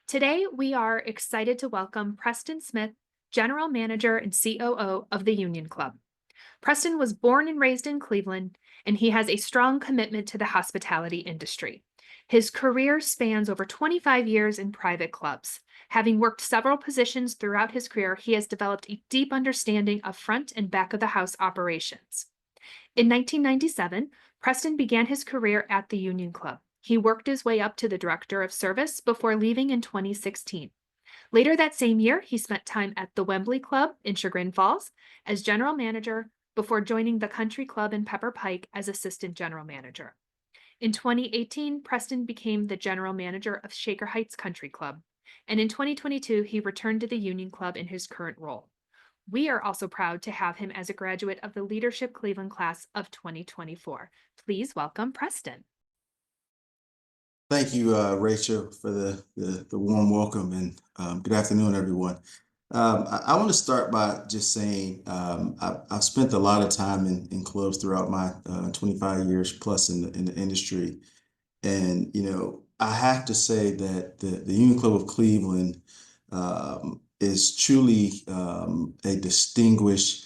Today, we are excited to welcome Preston Smith, General Manager and COO of the Union Club. Preston was born and raised in Cleveland, and he has a strong commitment to the hospitality industry. His career spans over 25 years in private clubs. Having worked several positions throughout his career, he has developed a deep understanding of front and back of the house operations. In 1997, Preston began his career at the Union Club. He worked his way up to the director of service before leaving in 2016. Later that same year, he spent time at the Wembley Club in Chagrin Falls as general manager before joining the Country Club in Pepper Pike as assistant general manager. In 2018, Preston became the general manager of Shaker Heights Country Club, and in 2022, he returned to the Union Club in his current role. We are also proud to have him as a graduate of the Leadership Cleveland class of 2024. Please welcome Preston. Thank you, Rachel, for the warm welcome, and good afternoon, everyone. I want to start by just saying I've spent a lot of time in clubs throughout my 25 years plus in the industry, and I have to say that the Union Club of Cleveland is truly a distinguished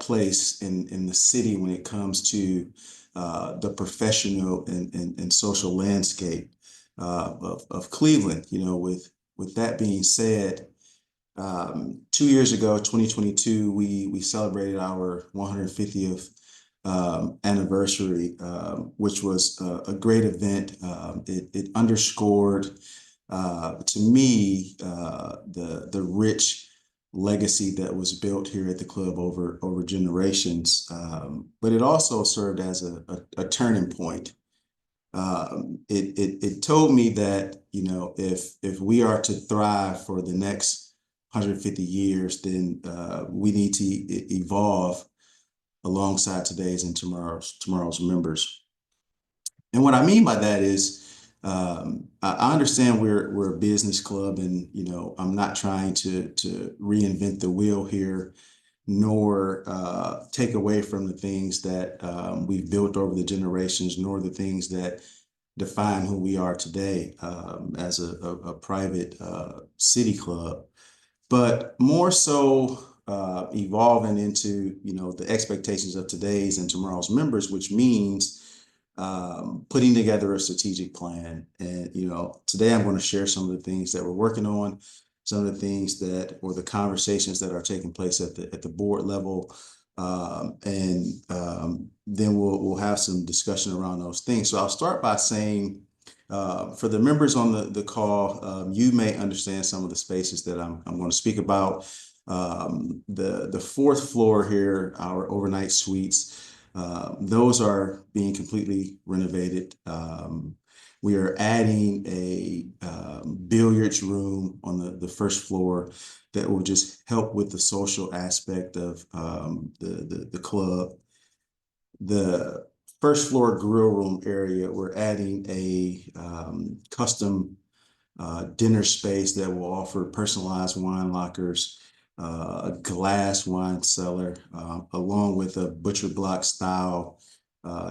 place in the city when it comes to the professional and social landscape of Cleveland. With that being said, 2 years ago, 2022, we celebrated our 150th anniversary, which was a great event. It underscored to me the rich legacy that was built here at the club over generations, but it also served as a turning point. It told me that if we are to thrive for the next 150 years, then we need to evolve alongside today's and tomorrow's members. And what I mean by that is, I understand we're a business club, and I'm not trying to reinvent the wheel here, nor take away from the things that we've built over the generations, nor the things that define who we are today as a private city club, but more so evolving into the expectations of today's and tomorrow's members, which means putting together a strategic plan. And today I'm going to share some of the things that we're working on, some of the things or the conversations that are taking place at the board level, and then we'll have some discussion around those things. So I'll start by saying, for the members on the call, you may understand some of the spaces that I'm going to speak about. The fourth floor here, our overnight suites, those are being completely renovated. We are adding a billiards room on the first floor that will just help with the social aspect of the club. The first floor grill room area, we're adding a custom dinner space that will offer personalized wine lockers, a glass wine cellar, along with a butcher block style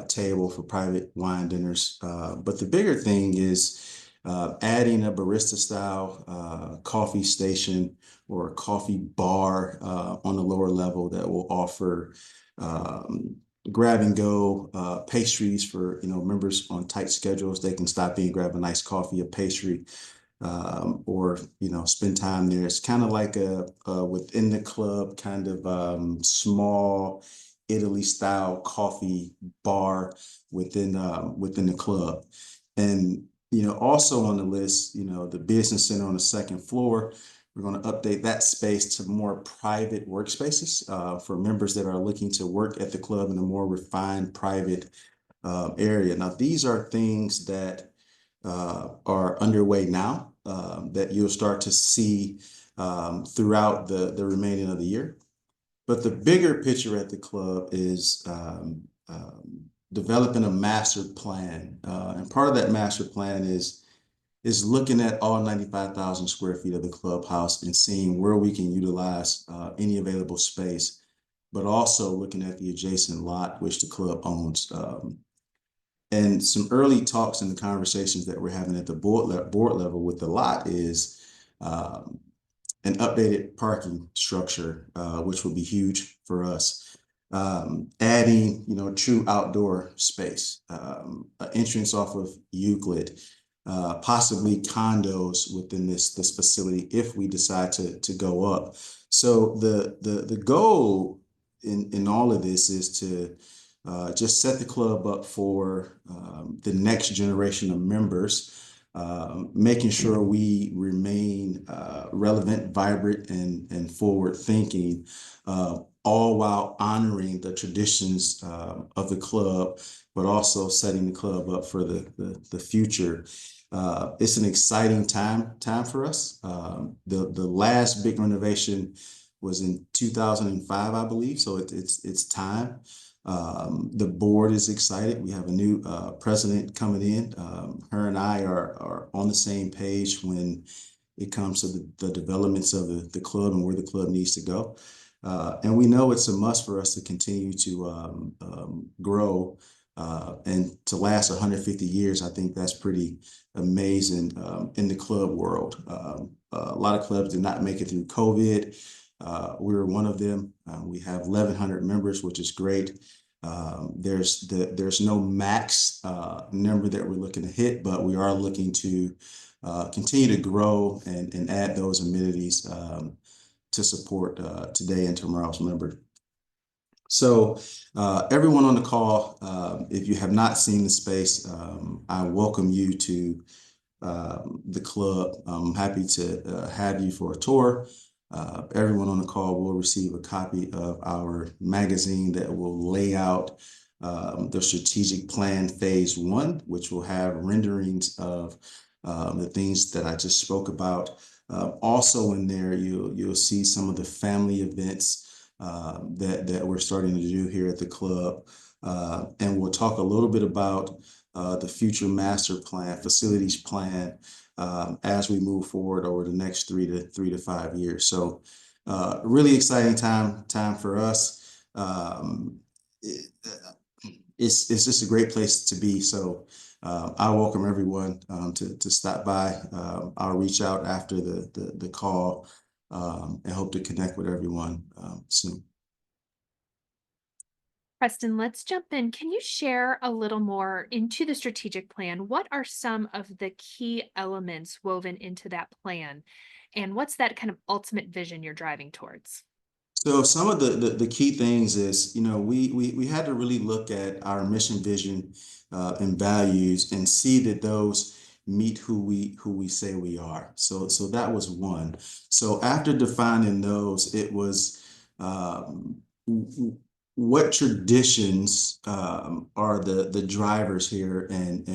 table for private wine dinners. But the bigger thing is adding a barista style coffee station or a coffee bar on the lower level that will offer grab and go pastries for members on tight schedules. They can stop in, grab a nice coffee, a pastry, or spend time there. It's kind of like a within the club kind of small Italy style coffee bar within the club. And also on the list, the business center on the second floor, we're going to update that space to more private workspaces for members that are looking to work at the club in a more refined private area. Now, these are things that are underway now that you'll start to see throughout the remaining of the year. But the bigger picture at the club is developing a master plan. And part of that master plan is looking at all 95,000 square feet of the clubhouse and seeing where we can utilize any available space, but also looking at the adjacent lot which the club owns. And some early talks and the conversations that we're having at the board level with the lot is um, an updated parking structure, which will be huge for us. Adding, true outdoor space, an entrance off of Euclid, possibly condos within this facility if we decide to go up. So the goal in all of this is to just set the club up for the next generation of members, making sure we remain relevant, vibrant, and forward thinking, all while honoring the traditions of the club, but also setting the club up for the future. It's an exciting time for us. The last big renovation was in 2005, I believe. So it's time. The board is excited. We have a new president coming in. Her and I are on the same page when it comes to the developments of the club and where the club needs to go. And we know it's a must for us to continue to grow and to last 150 years. I think that's pretty amazing in the club world. A lot of clubs did not make it through COVID. We were one of them. We have 1,100 members, which is great. There's no max number that we're looking to hit, but we are looking to continue to grow and add those amenities to support today and tomorrow's members. So everyone on the call, if you have not seen the space, I welcome you to the club. I'm happy to have you for a tour. Everyone on the call will receive a copy of our magazine that will lay out the strategic plan phase 1, which will have renderings of the things that I just spoke about. Also in there, you'll see some of the family events that we're starting to do here at the club. And we'll talk a little bit about the future master plan, facilities plan, as we move forward over the next 3 to 5 years. So really exciting time for us. It's just a great place to be. So I welcome everyone to stop by. I'll reach out after the call and hope to connect with everyone soon. Preston, let's jump in. Can you share a little more into the strategic plan? What are some of the key elements woven into that plan? And what's that kind of ultimate vision you're driving towards? So some of the key things is, we had to really look at our mission, vision, and values and see that those meet who we say we are. So that was one. So after defining those, it was what traditions are the drivers here, and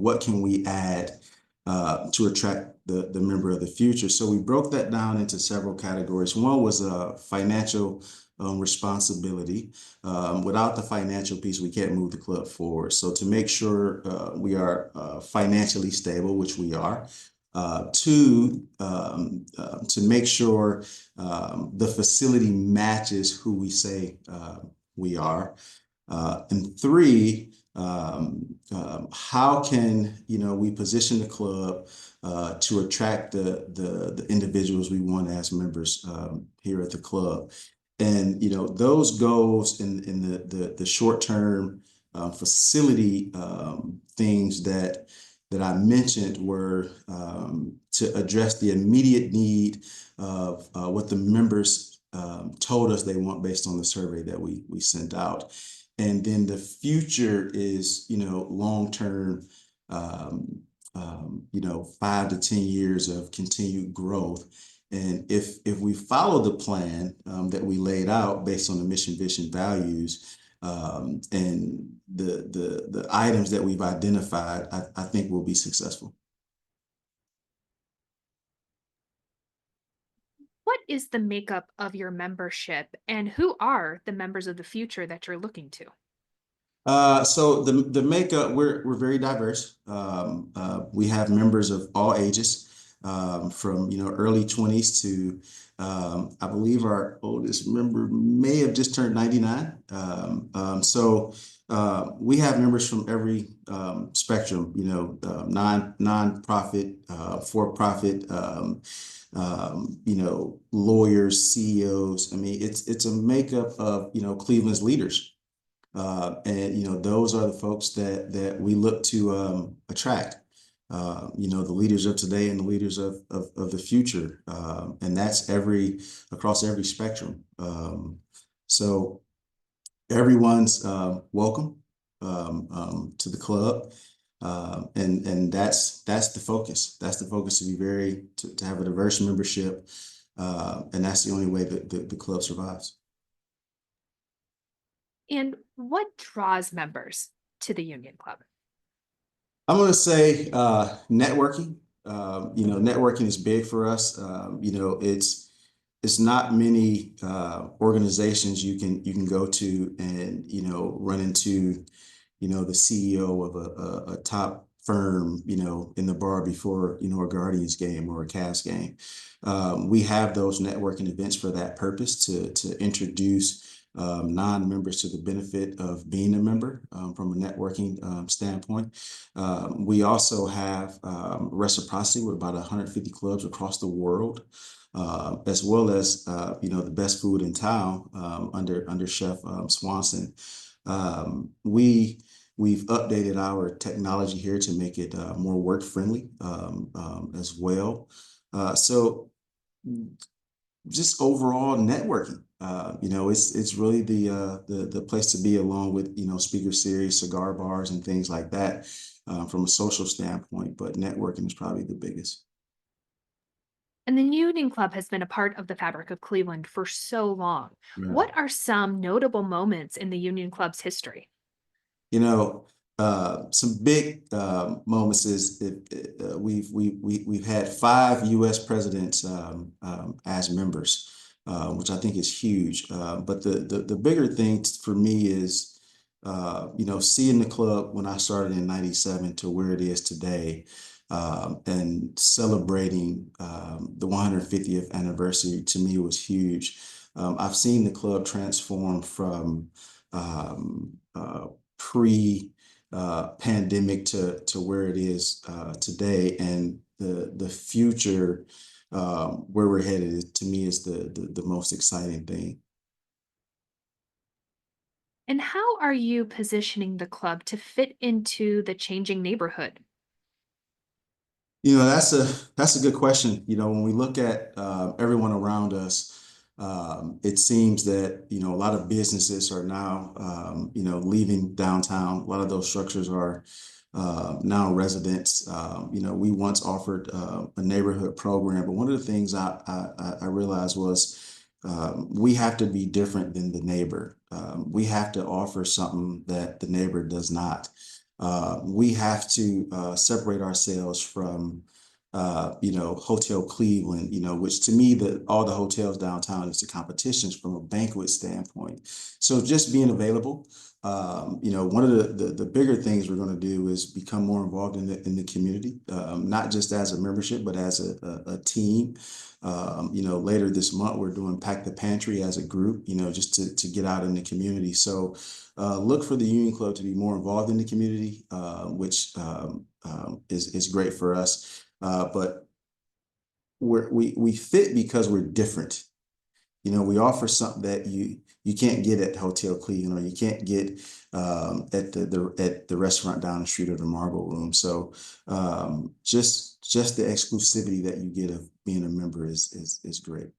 what can we add to attract the member of the future. So we broke that down into several categories. One was financial responsibility. Without the financial piece, we can't move the club forward. So to make sure we are financially stable, which we are. Two, to make sure the facility matches who we say we are. And three, how can we position the club to attract the individuals we want as members here at the club. And those goals in the short term facility things that I mentioned were to address the immediate need of what the members told us they want based on the survey that we sent out. And then the future is, long-term, 5 to 10 years of continued growth. And if we follow the plan that we laid out based on the mission, vision, values, and the items that we've identified, I think we'll be successful. What is the makeup of your membership, and who are the members of the future that you're looking to? So the makeup, we're very diverse. We have members of all ages, from early 20s to I believe our oldest member may have just turned 99. So We have members from every spectrum, non-profit, for-profit, lawyers, CEOs. I mean, it's a makeup of, Cleveland's leaders. And those are the folks that we look to attract. The leaders of today and the leaders of the future. And that's across every spectrum. So everyone's welcome to the club. And that's the focus. That's the focus, to have a diverse membership. And that's the only way that the club survives. And what draws members to the Union Club? I'm going to say networking. Networking is big for us. It's not many organizations you can go to and run into the CEO of a top firm in the bar before a Guardians game or a Cavs game. We have those networking events for that purpose to introduce non-members to the benefit of being a member from a networking standpoint. We also have reciprocity with about 150 clubs across the world, as well as the best food in town under Chef Swanson. We've updated our technology here to make it more work friendly as well. So just overall networking. It's really the place to be, along with speaker series, cigar bars, and things like that from a social standpoint. But networking is probably the biggest. And the Union Club has been a part of the fabric of Cleveland for so long. Right. What are some notable moments in the Union Club's history? You know, some big moments is we've had 5 U.S. presidents as members, which I think is huge. But the bigger thing for me is seeing the club when I started in '97 to where it is today, and celebrating the 150th anniversary to me was huge. I've seen the club transform from pre pandemic to where it is today, and the future where we're headed to me is the most exciting thing. And how are you positioning the club to fit into the changing neighborhood? That's a good question. When we look at everyone around us, it seems that a lot of businesses are now leaving downtown. A lot of those structures are now residents. We once offered a neighborhood program, but one of the things I realized was we have to be different than the neighbor. We have to offer something that the neighbor does not. We have to separate ourselves from, Hotel Cleveland, which to me, all the hotels downtown is the competitions from a banquet standpoint. So just being available. One of the bigger things we're going to do is become more involved in the community, not just as a membership, but as a team. Later this month, we're doing Pack the Pantry as a group, just to get out in the community. So look for the Union Club to be more involved in the community, which is great for us. But we fit because we're different. We offer something that you can't get at Hotel Cleveland, or you can't get at the restaurant down the street or the Marble Room. So just the exclusivity that you get of being a member is great.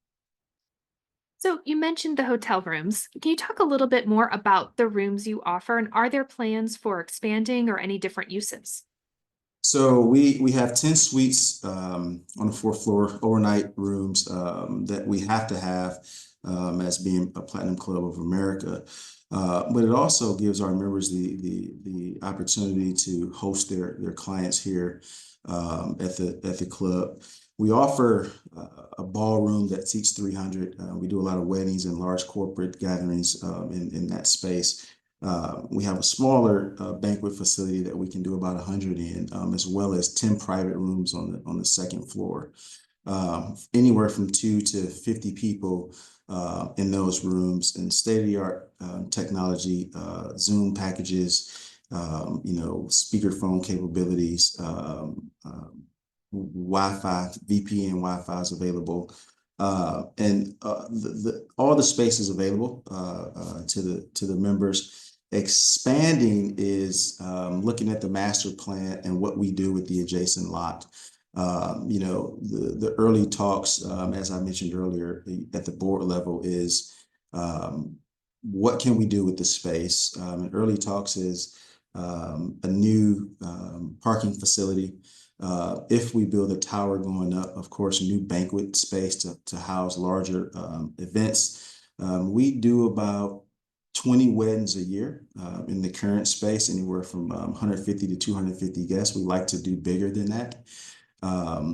So, you mentioned the hotel rooms. Can you talk a little bit more about the rooms you offer, and are there plans for expanding or any different uses? So we have 10 suites on the fourth floor, overnight rooms that we have to have as being a Platinum Club of America. But it also gives our members the opportunity to host their clients here at the club. We offer a ballroom that seats 300. We do a lot of weddings and large corporate gatherings in that space. We have a smaller banquet facility that we can do about 100 in, as well as 10 private rooms on the second floor. anywhere from 2 to 50 people in those rooms, and state-of-the-art technology, Zoom packages, speakerphone capabilities, Wi-Fi, VPN Wi-Fi is available. And all the space is available to the members. Expanding is looking at the master plan and what we do with the adjacent lot. The early talks, as I mentioned earlier, at the board level is what can we do with the space? And early talks is a new parking facility. If we build a tower going up, of course, new banquet space to house larger events. We do about 20 weddings a year in the current space, anywhere from 150 to 250 guests. We like to do bigger than that.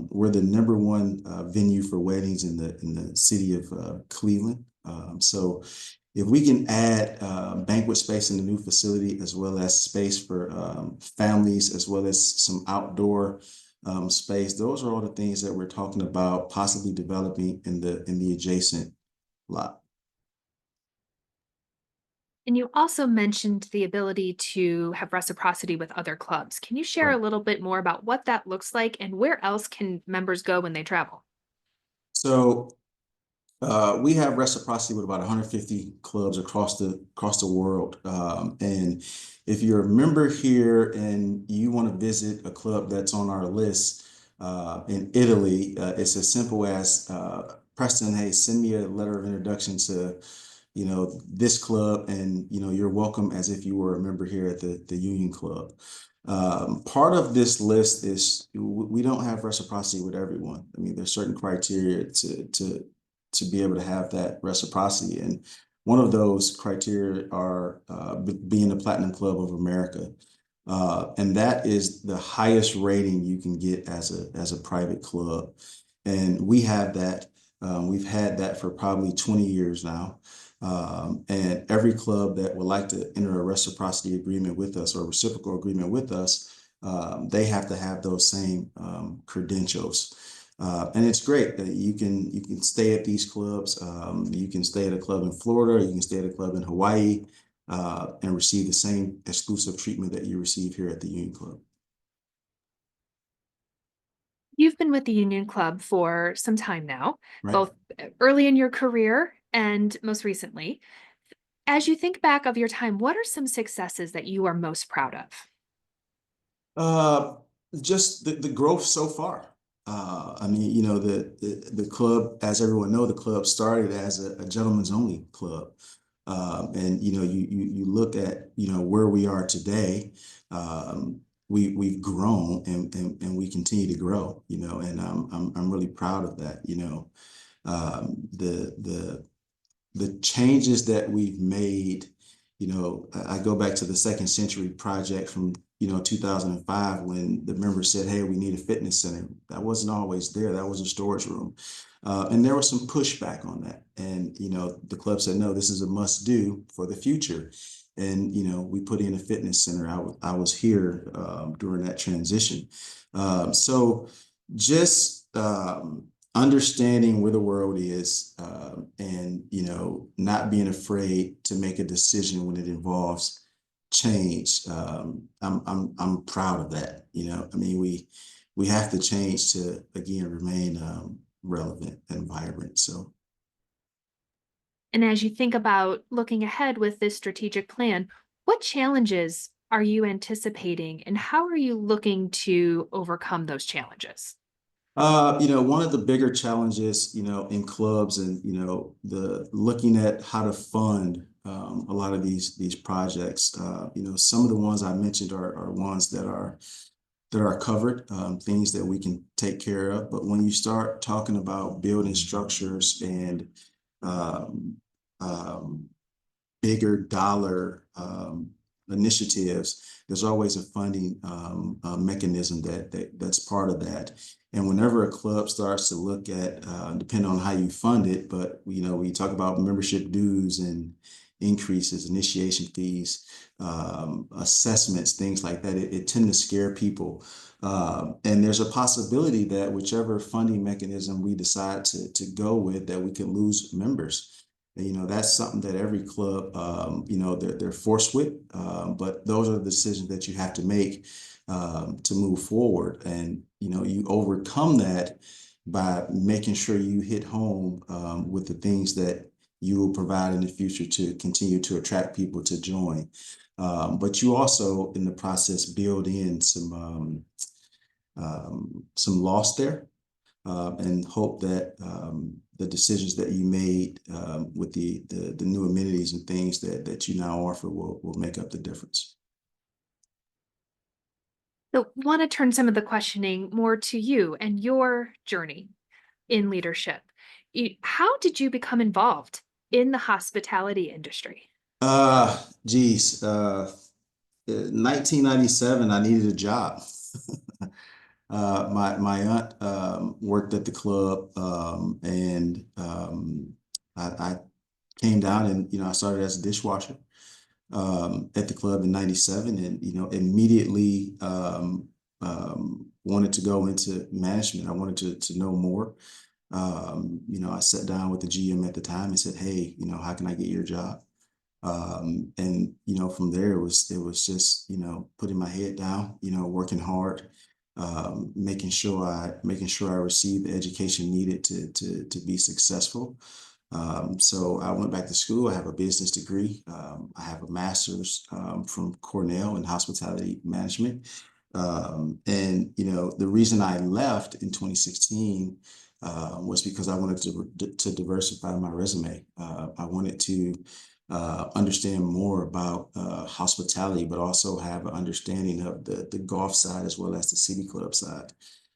We're the #1 venue for weddings in the city of Cleveland. So if we can add banquet space in the new facility, as well as space for families, as well as some outdoor space, those are all the things that we're talking about possibly developing in the adjacent lot. And you also mentioned the ability to have reciprocity with other clubs. Can you share a Right. little bit more about what that looks like and where else can members go when they travel? So we have reciprocity with about 150 clubs across the world. And if you're a member here and you want to visit a club that's on our list in Italy, it's as simple as Preston, hey, send me a letter of introduction to this club, and you're welcome as if you were a member here at the Union Club. Part of this list is we don't have reciprocity with everyone. I mean, there's certain criteria to be able to have that reciprocity, and one of those criteria are being a Platinum Club of America. And that is the highest rating you can get as a private club. And we have that. We've had that for probably 20 years now. And every club that would like to enter a reciprocity agreement with us or a reciprocal agreement with us, they have to have those same credentials. And it's great that you can stay at these clubs. You can stay at a club in Florida, you can stay at a club in Hawaii, and receive the same exclusive treatment that you receive here at the Union Club. You've been with the Union Club for some time now, Right. both early in your career and most recently. As you think back of your time, what are some successes that you are most proud of? Uh, just the growth so far. I mean, the club, as everyone know, the club started as a gentlemen's only club. And you look at where we are today. We've grown, and we continue to grow. And I'm really proud of that. The changes that we've made, I go back to the Second Century Project from 2005, when the members said, hey, we need a fitness center. That wasn't always there. That was a storage room. And there was some pushback on that. And, the club said, no, this is a must do for the future. And, we put in a fitness center. I was here during that transition. So just understanding where the world is, and not being afraid to make a decision when it involves change. I'm proud of that. I mean, we have to change to again remain relevant and vibrant. So And as you think about looking ahead with this strategic plan, what challenges are you anticipating and how are you looking to overcome those challenges? one of the bigger challenges, in clubs, and the looking at how to fund a lot of these projects. Some of the ones I mentioned are ones that are covered, things that we can take care of. But when you start talking about building structures and um, um, bigger dollar initiatives, there's always a funding mechanism that's part of that. And whenever a club starts to look at, depending on how you fund it, but we talk about membership dues and increases, initiation fees, assessments, things like that. It tend to scare people. And there's a possibility that whichever funding mechanism we decide to go with, that we could lose members. And, that's something that every club, they're forced with. But those are the decisions that you have to make to move forward. And, you overcome that by making sure you hit home with the things that you will provide in the future to continue to attract people to join. But you also, in the process, build in some loss there, and hope that the decisions that you made with the new amenities and things that you now offer will make up the difference. So, want to turn some of the questioning more to you and your journey in leadership. How did you become involved in the hospitality industry? Geez, 1997, I needed a job. My aunt worked at the club, and I came down and I started as a dishwasher at the club in '97, and immediately wanted to go into management. I wanted to know more. I sat down with the GM at the time and said, "Hey, how can I get your job?" And from there it was just putting my head down, working hard, making sure I received the education needed to be successful. So I went back to school. I have a business degree. I have a master's from Cornell in hospitality management. And the reason I left in 2016 was because I wanted to diversify my resume. I wanted to understand more about hospitality, but also have an understanding of the golf side as well as the city club side.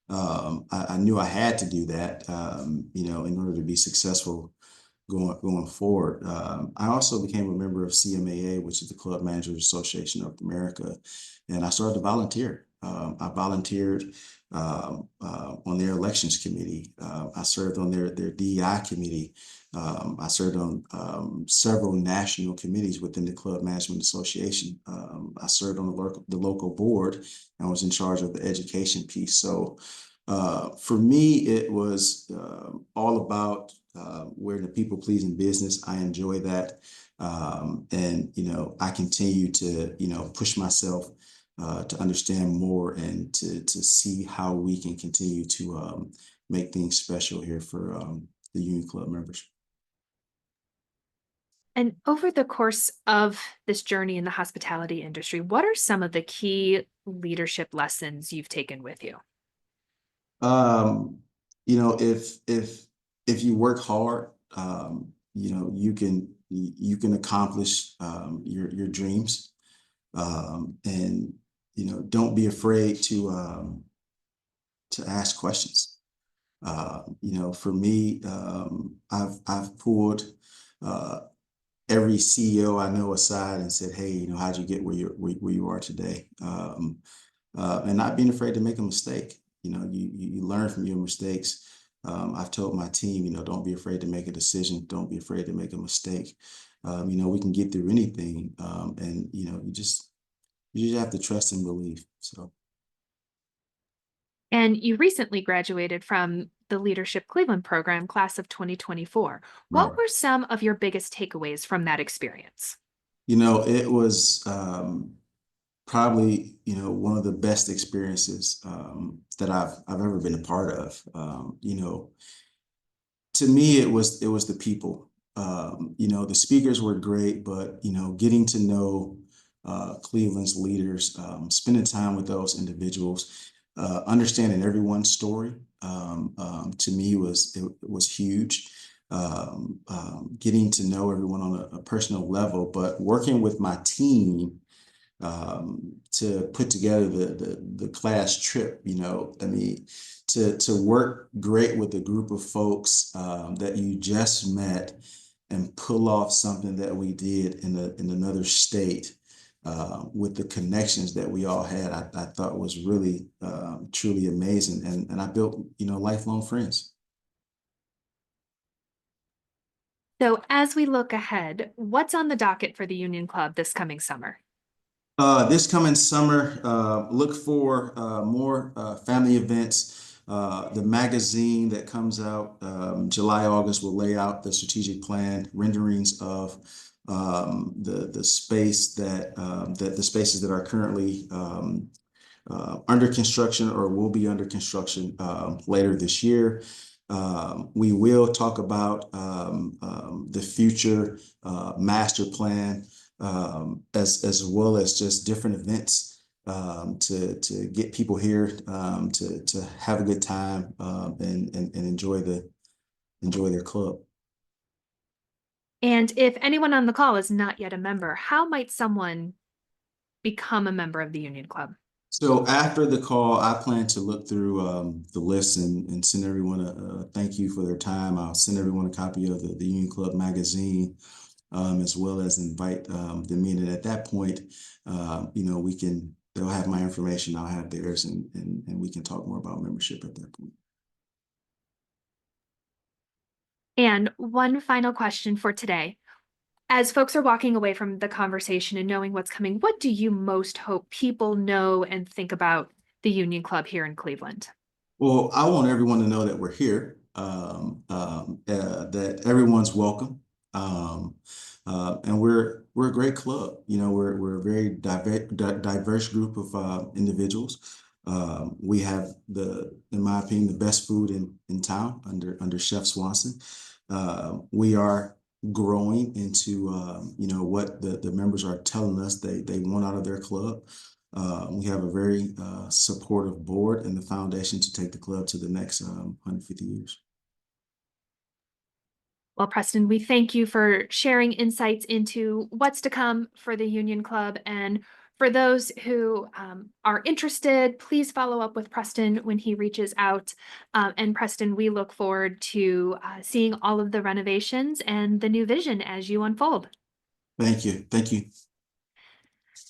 I knew I had to do that, in order to be successful going forward. I also became a member of CMAA, which is the Club Managers Association of America, and I started to volunteer. I volunteered on their elections committee. I served on their DEI committee. I served on several national committees within the Club Management Association. I served on the local board and was in charge of the education piece. So for me, it was all about we're in a people-pleasing business. I enjoy that. And, I continue to, push myself to understand more and to see how we can continue to make things special here for the Union Club members. And over the course of this journey in the hospitality industry, what are some of the key leadership lessons you've taken with you? Um, if you work hard, you can accomplish your dreams. And don't be afraid to ask questions. For me, I've pulled uh, every CEO I know aside and said, "Hey, how'd you get where you are today?" And not being afraid to make a mistake. You learn from your mistakes. I've told my team, don't be afraid to make a decision. Don't be afraid to make a mistake. We can get through anything, and you just have to trust and believe. So, And you recently graduated from the Leadership Cleveland program, class of 2024. right. What were some of your biggest takeaways from that experience? It was probably one of the best experiences that I've ever been a part of. To me, it was the people. The speakers were great, but getting to know Cleveland's leaders, spending time with those individuals, understanding everyone's story, to me was huge. Getting to know everyone on a personal level, but working with my team to put together the class trip. I mean, to work great with a group of folks that you just met and pull off something that we did in another state with the connections that we all had, I thought was really truly amazing, and I built lifelong friends. So as we look ahead, what's on the docket for the Union Club this coming summer? This coming summer, look for more family events. The magazine that comes out July, August will lay out the strategic plan, renderings of the space that the spaces that are currently under construction or will be under construction later this year. We will talk about the future master plan as well as just different events to get people here to have a good time and enjoy their club. And if anyone on the call is not yet a member, how might someone become a member of the Union Club? So after the call, I plan to look through the list and send everyone a thank you for their time. I'll send everyone a copy of the Union Club magazine, as well as invite them in. And at that point, they'll have my information, I'll have theirs, and we can talk more about membership at that point. And one final question for today. As folks are walking away from the conversation and knowing what's coming, what do you most hope people know and think about the Union Club here in Cleveland? Well, I want everyone to know that we're here, that everyone's welcome, and we're a great club. You know, we're a very diverse group of individuals. We have in my opinion, the best food in town under Chef Swanson. We are growing into what the members are telling us they want out of their club. We have a very supportive board and the foundation to take the club to the next 150 years. Well, Preston, we thank you for sharing insights into what's to come for the Union Club. And for those who are interested, please follow up with Preston when he reaches out. And Preston, we look forward to seeing all of the renovations and the new vision as you unfold. Thank you. Thank you.